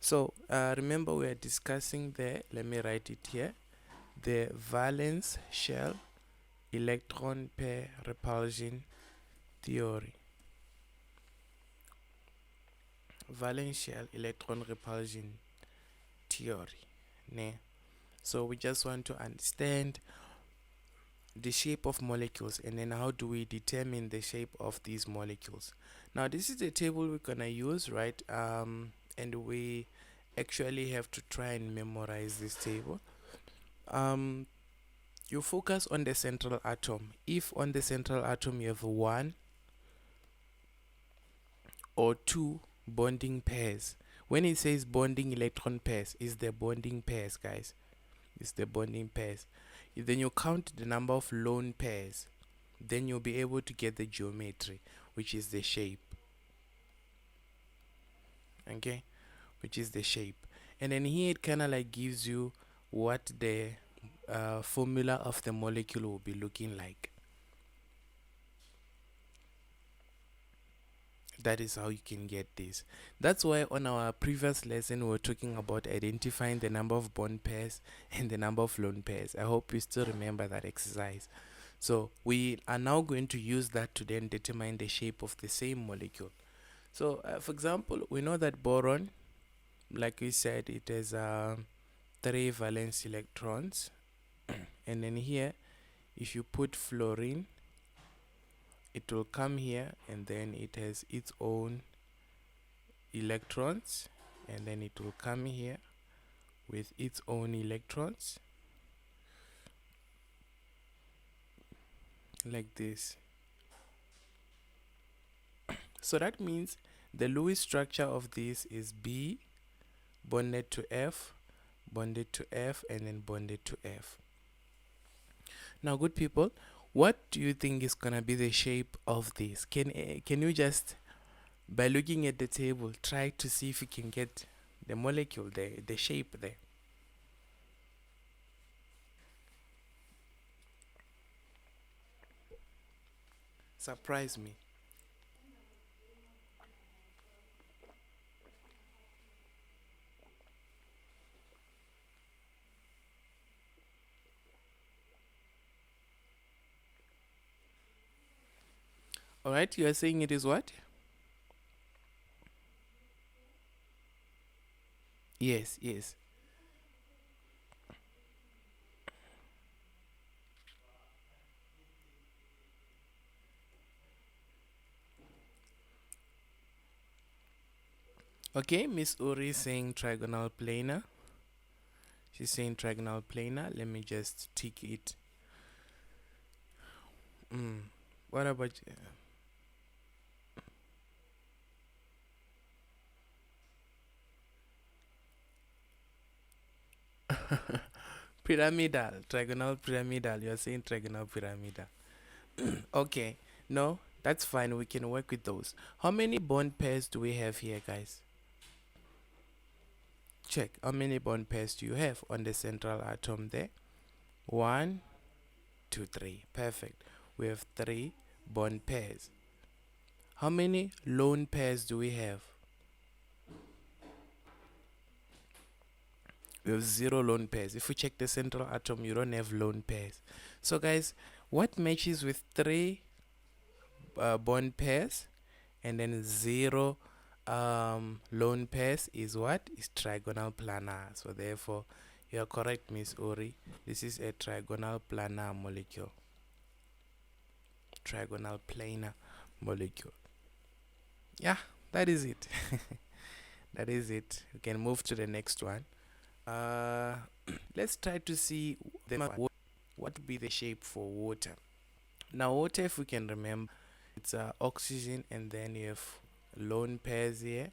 So remember we are discussing let me write it here, the valence shell electron pair repulsion theory. Valence shell electron repulsion theory. Ne? So we just want to understand the shape of molecules, and then how do we determine the shape of these molecules. Now this is the table we're gonna use, right? And we actually have to try and memorize this table. You focus on the central atom. If on the central atom you have one or two bonding pairs, when it says bonding electron pairs, is the bonding pairs, guys. It's the bonding pairs. Then you count the number of lone pairs, then you'll be able to get the geometry, which is the shape. Okay, which is the shape. And then here it kind of like gives you what the formula of the molecule will be looking like. That is how you can get this. That's why on our previous lesson we were talking about identifying the number of bond pairs and the number of lone pairs. I hope you still remember that exercise. So we are now going to use that to then determine the shape of the same molecule. So for example, we know that boron, like we said, it has 3 valence electrons. And then here, if you put fluorine, it will come here, and then it has its own electrons, and then it will come here with its own electrons, like this. So that means the Lewis structure of this is B bonded to F, bonded to F, and then bonded to F. Now good people, what do you think is gonna be the shape of this? Can you just, by looking at the table, try to see if you can get the molecule there, the shape there? Surprise me. Alright, you are saying it is what? Yes, yes. Okay, Miss Uri is saying trigonal planar. She's saying trigonal planar. Let me just tick it. What about pyramidal? Trigonal pyramidal. You're saying trigonal pyramidal. Okay, no, that's fine. We can work with those. How many bond pairs do we have here, guys? Check. How many bond pairs do you have on the central atom there? 1, 2, 3. Perfect. We have 3 bond pairs. How many lone pairs do we have? We have 0 lone pairs. If we check the central atom, you don't have lone pairs. So guys, what matches with 3 bond pairs and then 0 lone pairs is what? Is trigonal planar. So therefore, you are correct, Miss Ori. This is a trigonal planar molecule. Trigonal planar molecule. Yeah, that is it. That is it. We can move to the next one. Let's try to see what would be the shape for water. Now water, if we can remember, it's oxygen, and then you have lone pairs here,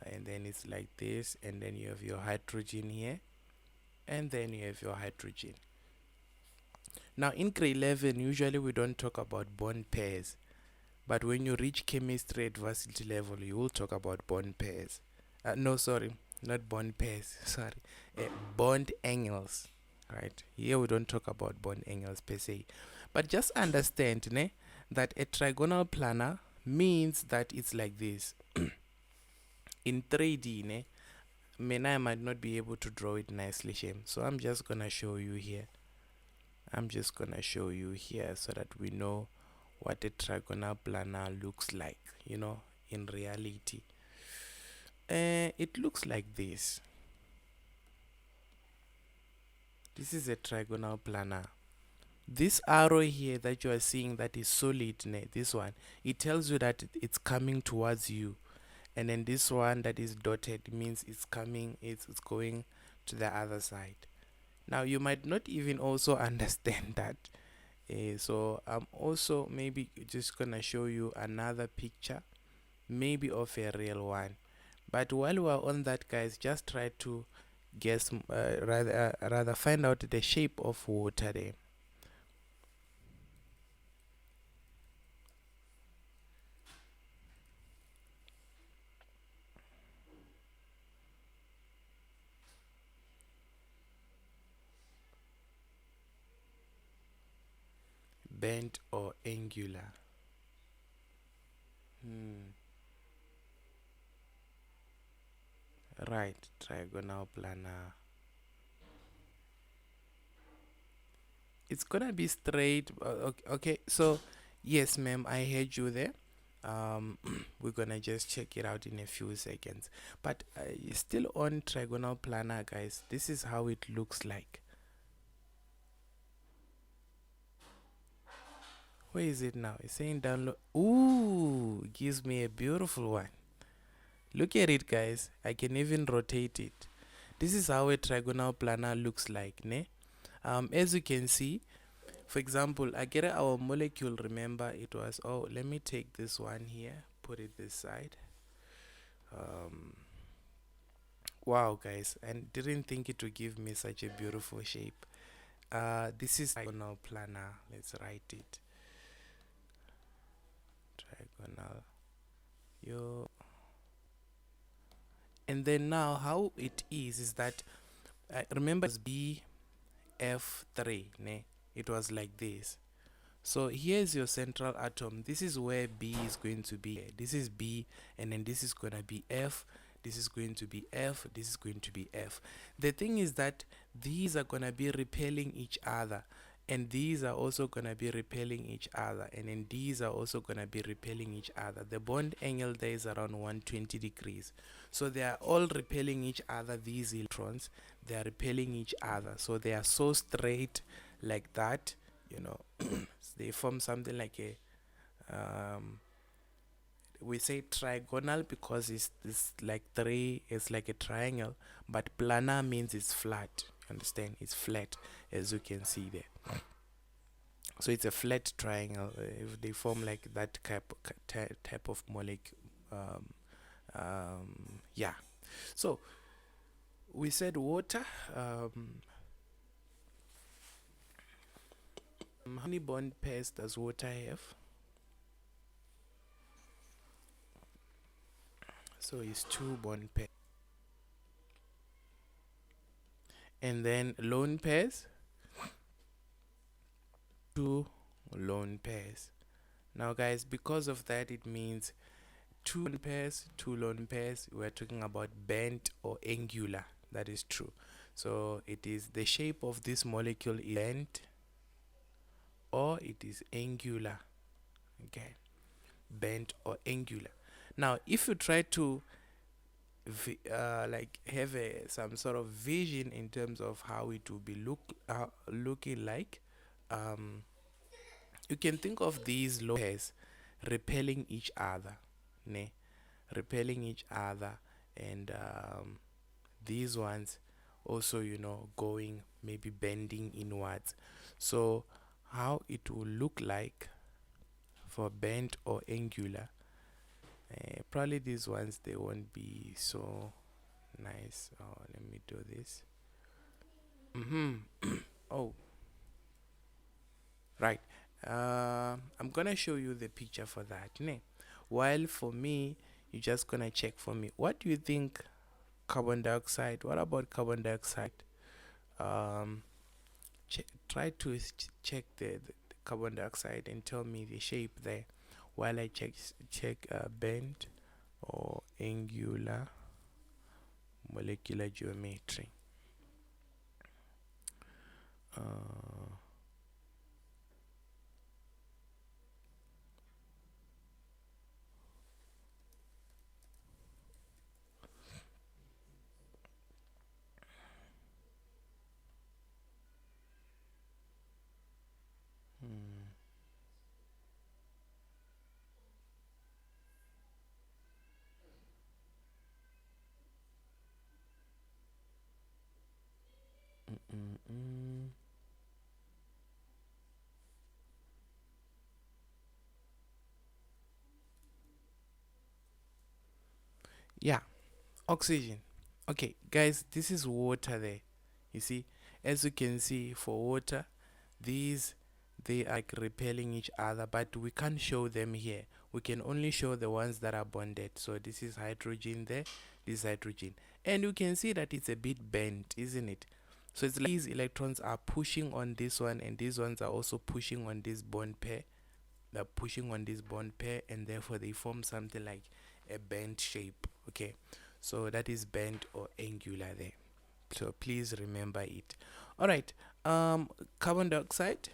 and then it's like this, and then you have your hydrogen here, and then you have your hydrogen. Now in grade 11, usually we don't talk about bond pairs, but when you reach chemistry at varsity level, you will talk about bond pairs. No, sorry, not bond pairs. Sorry, bond angles. Right here we don't talk about bond angles per se, but just understand that a trigonal planar means that it's like this. in 3D, ne, I might not be able to draw it nicely, Shem. So I'm just gonna show you here. I'm just gonna show you here so that we know what a trigonal planar looks like, in reality. It looks like this. This is a trigonal planar. This arrow here that you are seeing that is solid, this one, it tells you that it's coming towards you. And then this one that is dotted means it's going to the other side. Now you might not even also understand that. So I'm also maybe just gonna show you another picture, maybe of a real one. But while we're on that, guys, just try to guess, rather find out the shape of water there. Bent or angular. Right, trigonal planar. It's gonna be straight. Okay, so yes, ma'am, I heard you there. We're gonna just check it out in a few seconds. But still on trigonal planar, guys. This is how it looks like. Where is it now? It's saying download. Ooh, gives me a beautiful one. Look at it, guys. I can even rotate it. This is how a trigonal planar looks like, ne? As you can see, for example, I get our molecule. Remember, it was, oh, let me take this one here, put it this side. Wow, guys, and didn't think it would give me such a beautiful shape. This is trigonal planar. Let's write it. Trigonal. And then now how it is that, remember, it's BF3, ne? It was like this. So here's your central atom. This is where B is going to be. This is B, and then this is going to be F. This is going to be F. This is going to be F. The thing is that these are going to be repelling each other, and these are also going to be repelling each other, and then these are also going to be repelling each other. The bond angle there is around 120 degrees. So they are all repelling each other. These electrons, they are repelling each other. So they are so straight like that, they form something like a, we say trigonal because it's like three, it's like a triangle, but planar means it's flat. Understand? It's flat, as you can see there. So it's a flat triangle. If they form like that type of molecule, yeah. So we said water. How many bond pairs does water have? So it's 2 bond pairs. And then lone pairs, 2 lone pairs. Now, guys, because of that, it means 2 lone pairs, 2 lone pairs. We're talking about bent or angular. That is true. So it is the shape of this molecule is bent or it is angular. Okay, bent or angular. Now, if you try to like have some sort of vision in terms of how it will be looking like, you can think of these pairs repelling each other, ne? Repelling each other, and these ones also, going, maybe bending inwards. So how it will look like for bent or angular, probably these ones, they won't be so nice. Oh, let me do this. Oh, right. I'm gonna show you the picture for that, ne? While for me, you're just gonna check for me. What do you think? Carbon dioxide. What about carbon dioxide? Um, try to check the carbon dioxide and tell me the shape there, while I check bend or angular molecular geometry. Uh, hmm, mm, mm, mm. Yeah, oxygen. Okay, guys, this is water there. You see, as you can see, for water, these they are like repelling each other, but we can't show them here. We can only show the ones that are bonded. So this is hydrogen there, this is hydrogen, and you can see that it's a bit bent, isn't it? So it's like these electrons are pushing on this one, and these ones are also pushing on this bond pair. They're pushing on this bond pair, and therefore they form something like a bent shape. Okay, so that is bent or angular there. So please remember it. All right. Carbon dioxide.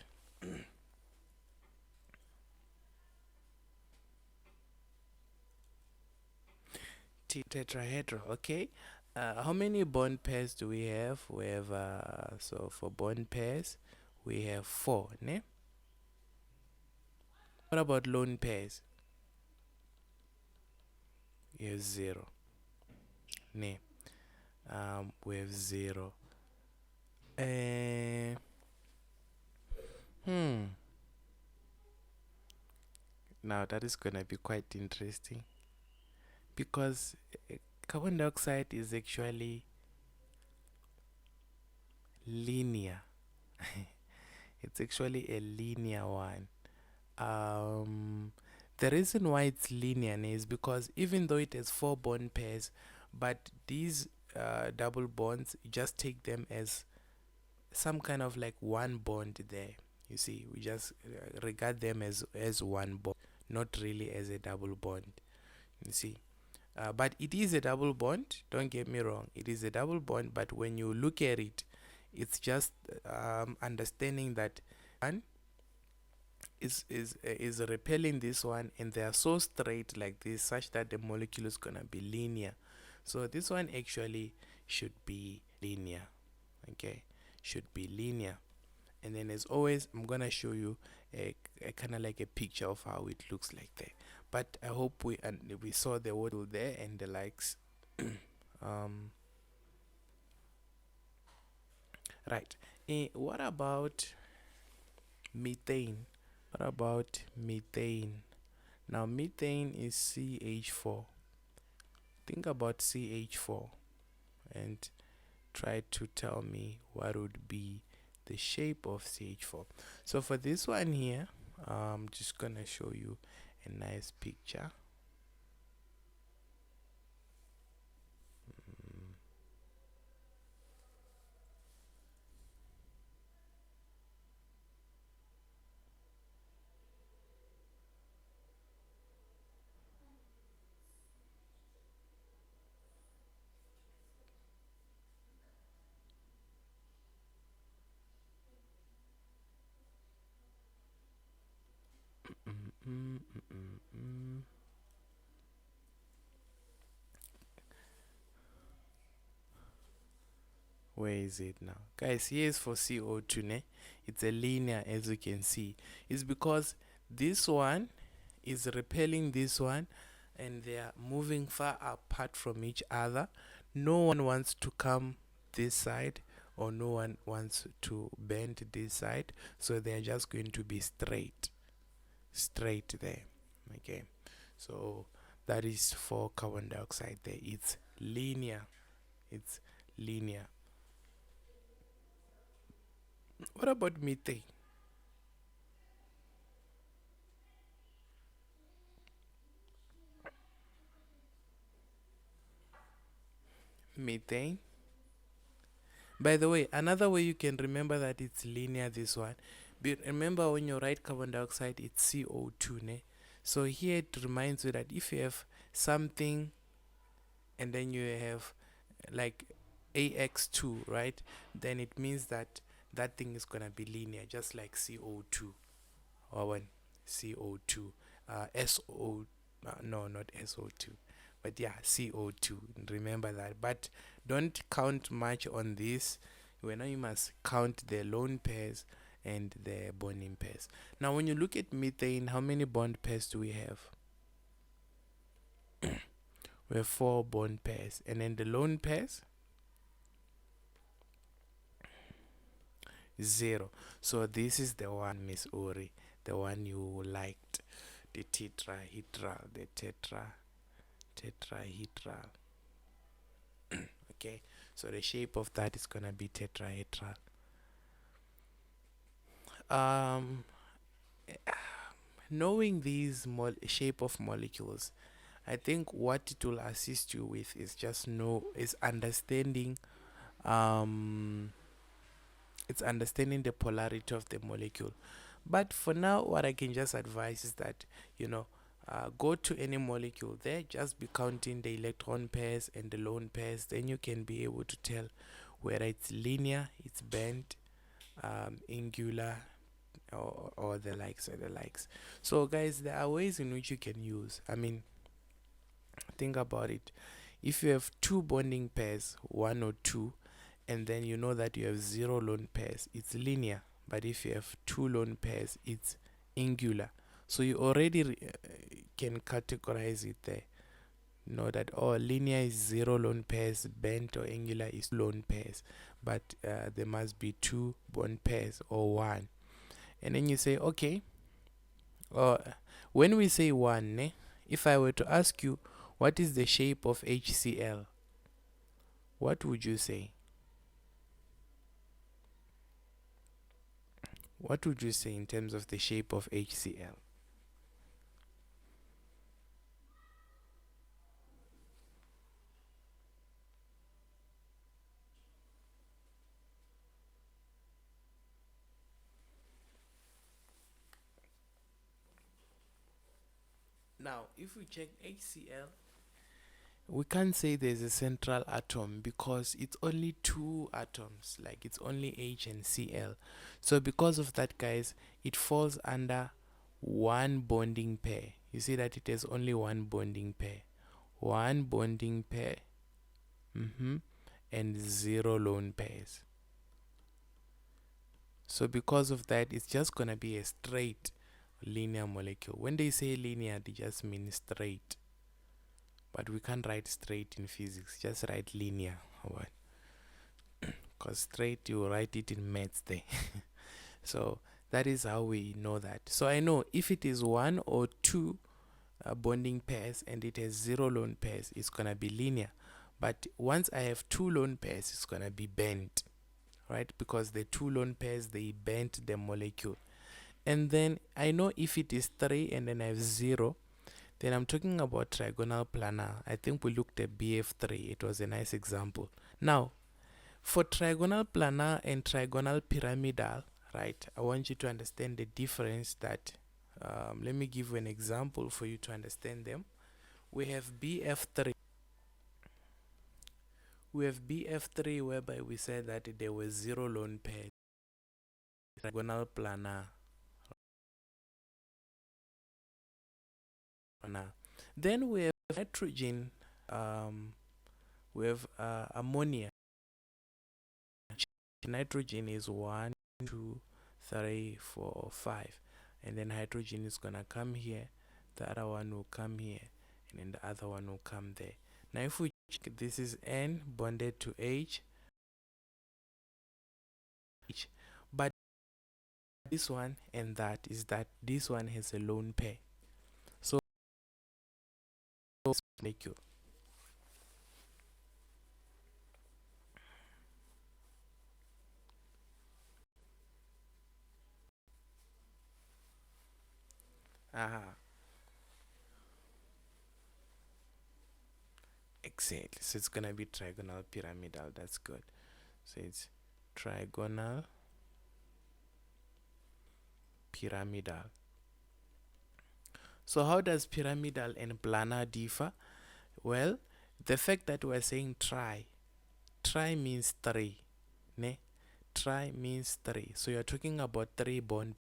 Tetrahedral. Okay. How many bond pairs do we have? We have so for bond pairs we have four. Ne? What about lone pairs? We have zero. Ne? We have zero. Uh, hmm. Now that is gonna be quite interesting because carbon dioxide is actually linear. It's actually a linear one. Um, the reason why it's linear is because even though it has four bond pairs, but these double bonds, you just take them as some kind of like one bond there. You see, we just regard them as one bond, not really as a double bond. You see, but it is a double bond. Don't get me wrong, it is a double bond. But when you look at it, it's just understanding that one is repelling this one, and they are so straight like this, such that the molecule is gonna be linear. So this one actually should be linear. Okay, should be linear. And then as always, I'm gonna show you a kind of like a picture of how it looks like there. But I hope we saw the word there and the likes. um right. What about methane? What about methane? Now methane is CH4. Think about CH4 and try to tell me what would be the shape of CH4. So for this one here, I'm just gonna show you a nice picture. Mm, mm, mm, mm, mm. Where is it now? Guys, here is for CO2, ne? It's a linear, as you can see. It's because this one is repelling this one, and they are moving far apart from each other. No one wants to come this side, or no one wants to bend this side, so they are just going to be straight there. Okay, so that is for carbon dioxide there. It's linear. It's linear. What about methane? Methane. By the way, another way you can remember that it's linear, this one. But remember, when you write carbon dioxide, it's CO2, ne? So here it reminds you that if you have something, and then you have like AX2, right? Then it means that that thing is gonna be linear, just like CO2, or when CO2, SO, no, not SO2, but yeah, CO2. Remember that, but don't count much on this. Now you must count the lone pairs and the bonding pairs. Now, when you look at methane, how many bond pairs do we have? We have 4 bond pairs, and then the lone pairs 0. So this is the one, Miss Uri, the one you liked, the tetrahedral, the tetrahedral. Okay, so the shape of that is gonna be tetrahedral. Um, knowing these shape of molecules, I think what it will assist you with is understanding um it's understanding the polarity of the molecule. But for now, what I can just advise is that, go to any molecule there, just be counting the electron pairs and the lone pairs. Then you can be able to tell whether it's linear, it's bent, angular, or the likes. So guys, there are ways in which you can use. I mean, think about it. If you have 2 bonding pairs, 1 or 2, and then you know that you have 0 lone pairs, it's linear. But if you have 2 lone pairs, it's angular. So you already can categorize it there. Know that linear is 0 lone pairs, bent or angular is lone pairs, but there must be 2 bond pairs or 1. And then you say, okay, when we say 1, if I were to ask you what is the shape of HCl, what would you say? What would you say in terms of the shape of HCl? Now, if we check HCl, we can't say there's a central atom because it's only 2 atoms, like it's only H and Cl. So because of that, guys, it falls under 1 bonding pair. You see that it has only 1 bonding pair. 1 bonding pair, and 0 lone pairs. So because of that, it's just gonna be a straight linear molecule. When they say linear, they just mean straight. But we can't write straight in physics, just write linear. Because straight, you write it in maths there. So that is how we know that. So I know if it is 1 or 2 bonding pairs and it has 0 lone pairs, it's gonna be linear. But once I have 2 lone pairs, it's gonna be bent, right? Because the 2 lone pairs, they bent the molecule. And then I know if it is 3 and then I have 0, then I'm talking about trigonal planar. I think we looked at BF3. It was a nice example. Now, for trigonal planar and trigonal pyramidal, right, I want you to understand the difference that, let me give you an example for you to understand them. We have BF3. We have BF3 whereby we said that there were 0 lone pairs. Trigonal planar. Then we have nitrogen, we have ammonia. Nitrogen is 1, 2, 3, 4, 5, and then hydrogen is gonna come here, the other one will come here, and then the other one will come there. Now if we check, this is N bonded to H, but this one and that is that this one has a lone pair. So molecule. Exactly. So it's gonna be trigonal pyramidal. That's good. So it's trigonal pyramidal. So how does pyramidal and planar differ? Well, the fact that we're saying tri means three, ne? Tri means three. So you're talking about three bond,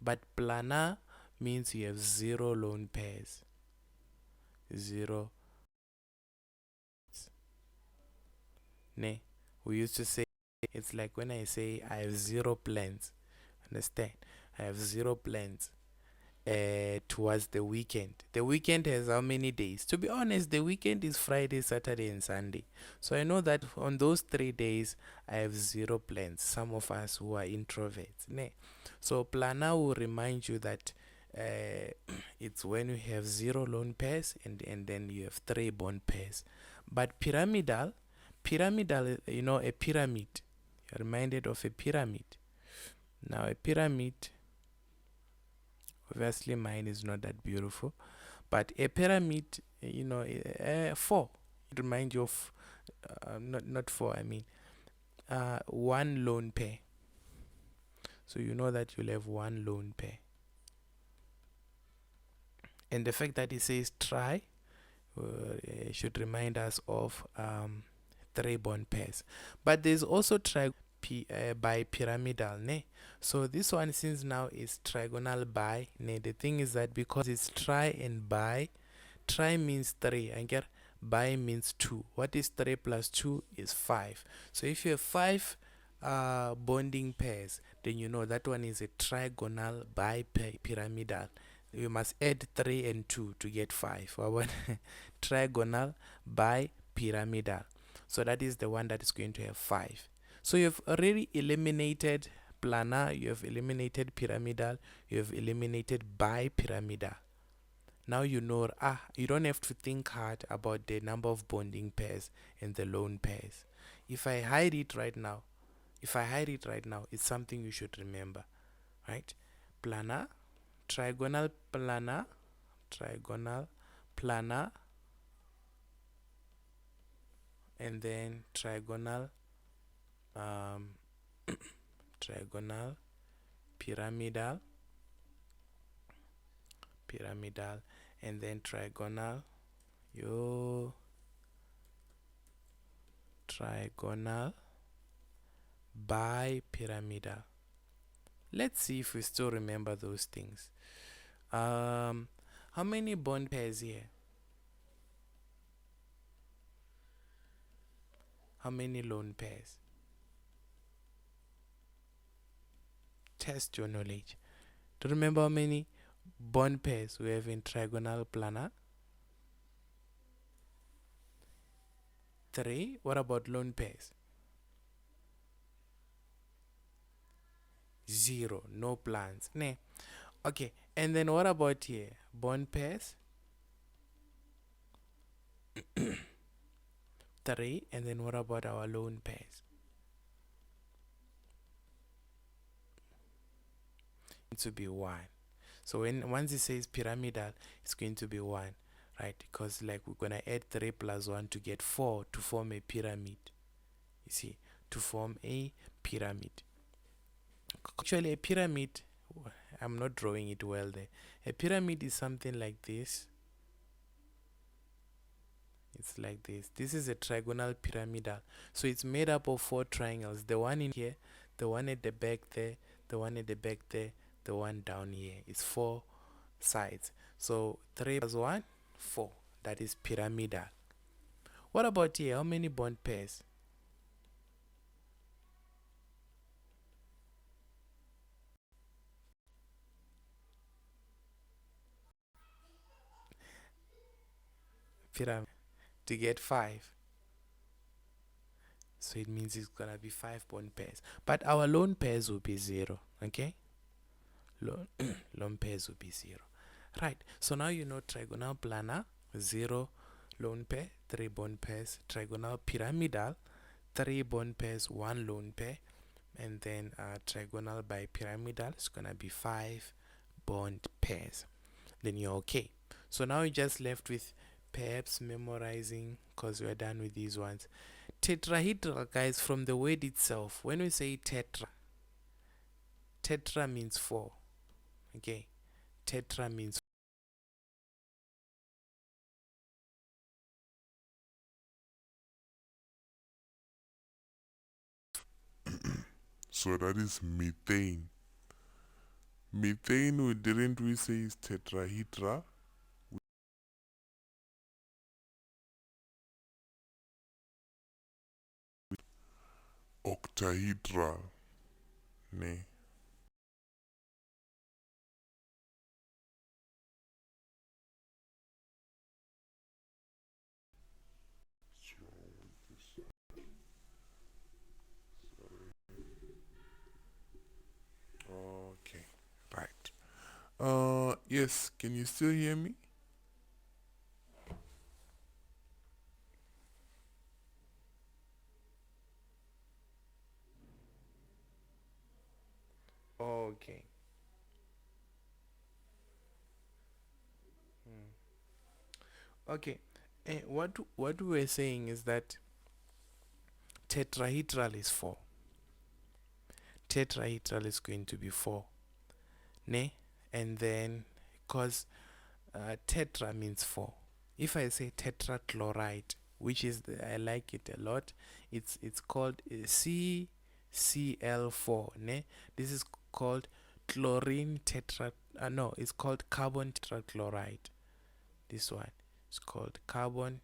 but planar means you have zero lone pairs. Zero, ne? We used to say it's like when I say I have zero plans. Understand? I have zero plans towards the weekend. The weekend has how many days? To be honest, the weekend is Friday, Saturday, and Sunday. So I know that on those 3 days, I have zero plans. Some of us who are introverts. Ne? So planner will remind you that it's when you have zero lone pairs and then you have three bond pairs. But pyramidal, you know, a pyramid. You're reminded of a pyramid. Now a pyramid, obviously mine is not that beautiful, but a pyramid, you know, four. It reminds you of not four. I mean, one lone pair. So you know that you'll have one lone pair, and the fact that it says try should remind us of three bond pairs. But there's also bipyramidal, ne? So this one, since now is trigonal bi, ne? The thing is that because it's tri and bi, tri means three, and get bi means two. What is 3 plus 2 is 5. So if you have 5 bonding pairs, then you know that one is a trigonal bipyramidal. You must add 3 and 2 to get 5. Trigonal bipyramidal. So that is the one that is going to have 5. So you have already eliminated planar, you have eliminated pyramidal, you have eliminated bipyramidal. Now you know, you don't have to think hard about the number of bonding pairs and the lone pairs. If I hide it right now, it's something you should remember, right? Planar, trigonal planar, and then trigonal trigonal pyramidal, and then trigonal bipyramidal. Let's see if we still remember those things. How many bond pairs here? How many lone pairs? Test your knowledge. Do you remember how many bond pairs we have in trigonal planar? 3. What about lone pairs? 0. No plans. Ne. Okay. And then what about here? Bond pairs? 3. And then what about our lone pairs? It to be 1. So once it says pyramidal, it's going to be 1, right? Because like we're gonna add 3 plus 1 to get 4 to form a pyramid. You see, to form a pyramid. Actually, a pyramid, I'm not drawing it well there. A pyramid is something like this. It's like this. This is a trigonal pyramidal. So it's made up of 4 triangles. The one in here, the one at the back there, the one at the back there, the one down here. It's 4 sides. So 3 plus 1, 4. That is pyramidal. What about here? How many bond pairs? Pyramid. To get 5. So it means it's gonna be 5 bond pairs. But our lone pairs will be 0. Okay? Lone pairs will be 0. Right. So now you know trigonal planar, 0 lone pair, 3 bond pairs. Trigonal pyramidal, 3 bond pairs, 1 lone pair. And then trigonal bipyramidal is gonna be 5 bond pairs. Then you're okay. So now you're just left with perhaps memorizing, because we're done with these ones. Tetrahedral, guys, from the word itself, when we say tetra means 4. Okay, tetra means So that is methane. Methane, didn't we say is tetrahedral? Octahedral. Ne. Okay. Right. Yes, can you still hear me? Okay. Hmm. Okay. What we were saying is that tetrahedral is 4. Tetrahedral is going to be 4. Ne? And then, because tetra means 4. If I say tetrachloride, which is I like it a lot, it's called CCl4. Ne? This is called chlorine tetra. No, it's called carbon tetrachloride. This one is called carbon.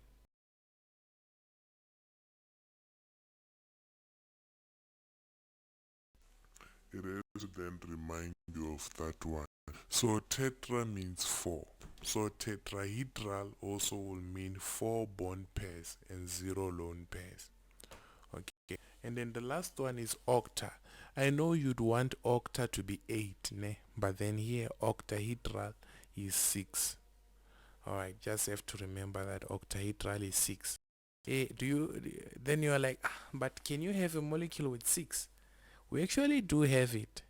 It is then remind you of that one. So tetra means 4. So tetrahedral also will mean 4 bond pairs and 0 lone pairs. Okay. And then the last one is octa. I know you'd want octa to be 8, ne? But then here octahedral is 6. Alright, just have to remember that octahedral is 6. Do you then you are like, but can you have a molecule with 6? We actually do have it.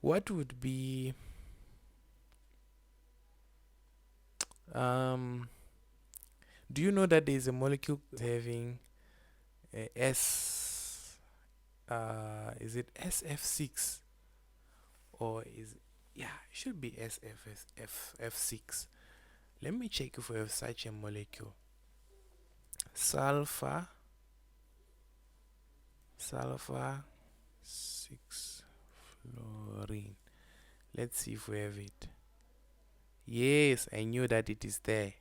What would be um do you know that there is a molecule having S is it SF6 or is yeah, it should be SFF6. Let me check if we have such a molecule. Sulfur sulfur 6 fluorine. Let's see if we have it. Yes, I knew that it is there.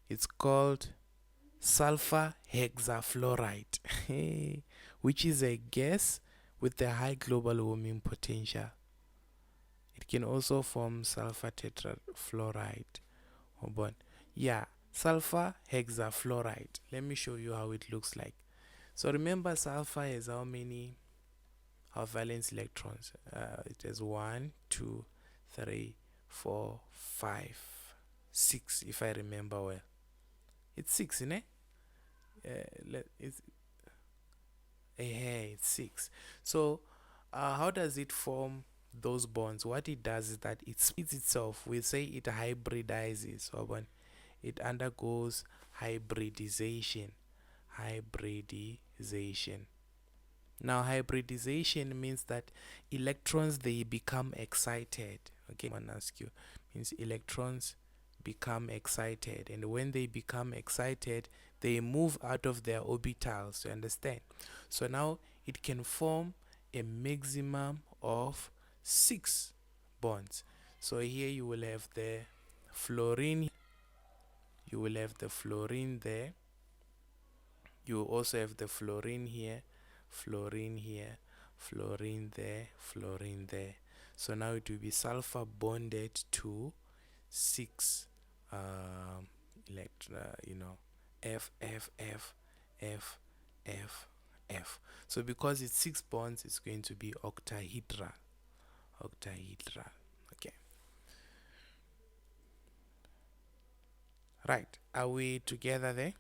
It's called sulfur hexafluoride, which is a gas with a high global warming potential. It can also form sulfur tetrafluoride or bond. Yeah, sulfur hexafluoride. Let me show you how it looks like. So remember, sulfur has how many valence electrons? It has 1, 2, 3, 4, 5, 6. If I remember well, it's 6, isn't it? It's it's 6. So how does it form those bonds? What it does is that it splits itself. We say it hybridizes, or when it undergoes hybridization. Hybridization. Now hybridization means that electrons, they become excited. Okay, I want to ask you, means electrons become excited, and when they become excited, they move out of their orbitals. You understand? So now it can form a maximum of 6 bonds. So here you will have the fluorine, you will have the fluorine there, you also have the fluorine here, fluorine here, fluorine there, fluorine there. So now it will be sulfur bonded to 6 you know, F, F, F, F, F, F. So because it's 6 bonds, it's going to be octahedral. Octahedral. Okay. Right. Are we together there?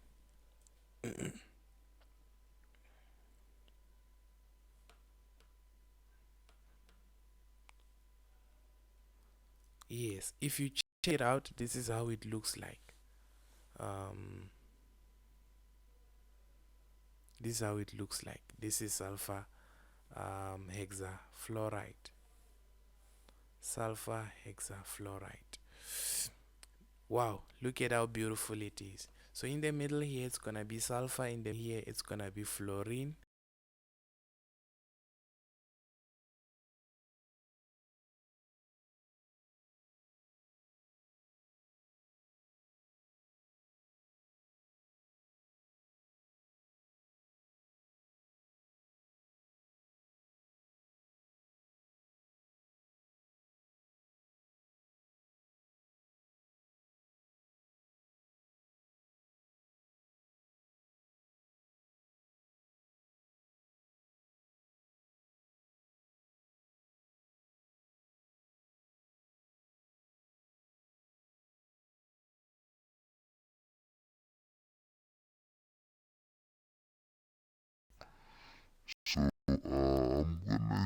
Yes. If you check it out, this is how it looks like. Um, this is how it looks like. This is sulfur hexafluoride. Sulfur hexafluoride. Wow, look at how beautiful it is. So in the middle here it's gonna be sulfur, in the here it's gonna be fluorine.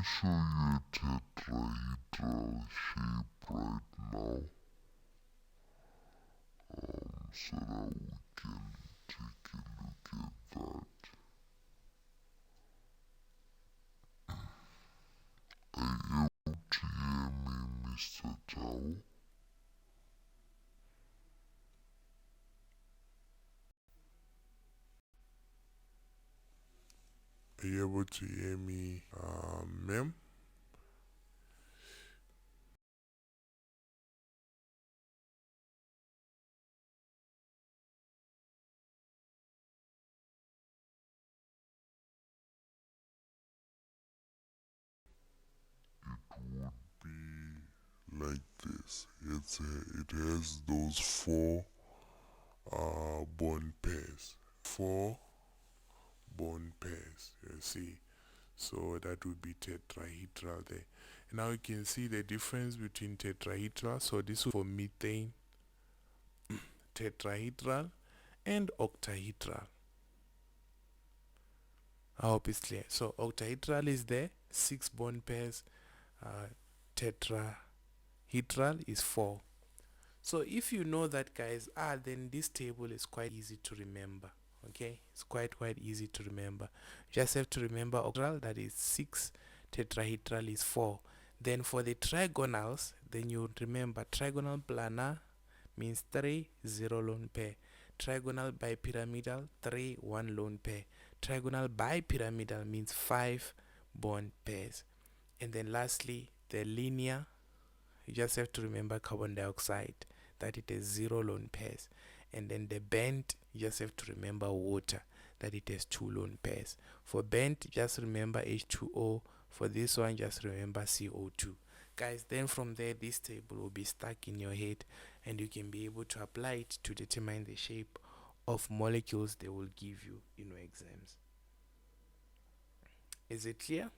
show you a tetrahedral shape right now, so that we can take a look at that. Are you able to hear me, Mr. Tao? Are you able to hear me, ma'am? Would be like this. It has those four bond pairs. Four bond pairs. You see, so that would be tetrahedral there. Now you can see the difference between tetrahedral. So this is for methane, tetrahedral, and octahedral. I hope it's clear. So octahedral is there, 6 bond pairs. Uh, tetrahedral is 4. So if you know that, guys, then this table is quite easy to remember. Okay, it's quite easy to remember. You just have to remember octahedral, that is 6, tetrahedral is 4. Then for the trigonals, then you remember trigonal planar means 3, 0 lone pair. Trigonal bipyramidal, 3, 1 lone pair. Trigonal bipyramidal means 5 bond pairs. And then lastly, the linear, you just have to remember carbon dioxide, that it has 0 lone pairs. And then the bent, you just have to remember water, that it has 2 lone pairs. For bent, just remember H2O. For this one, just remember CO2. Guys, then from there, this table will be stuck in your head, and you can be able to apply it to determine the shape of molecules they will give you in your exams. Is it clear?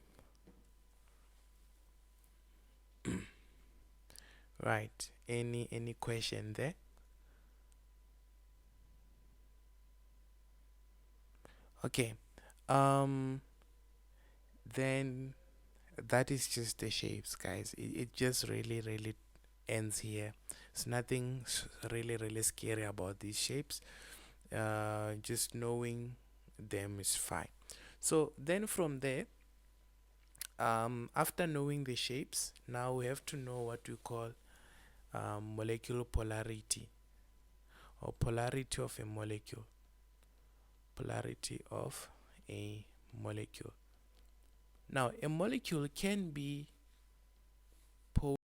Right. Any question there? Okay. Um then that is just the shapes, guys. It just really ends here. It's nothing really scary about these shapes. Just knowing them is fine. So then from there, after knowing the shapes, now we have to know what we call molecular polarity, or polarity of a molecule. Polarity of a molecule. Now, a molecule can be polar.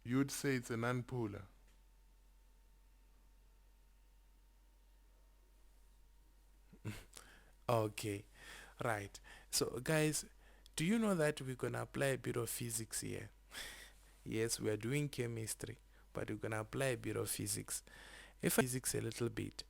You would say it's a non-polar. Okay, right. So, guys, do you know that we're gonna apply a bit of physics here? Yes, we are doing chemistry, but we're gonna apply a bit of physics. If I physics a little bit,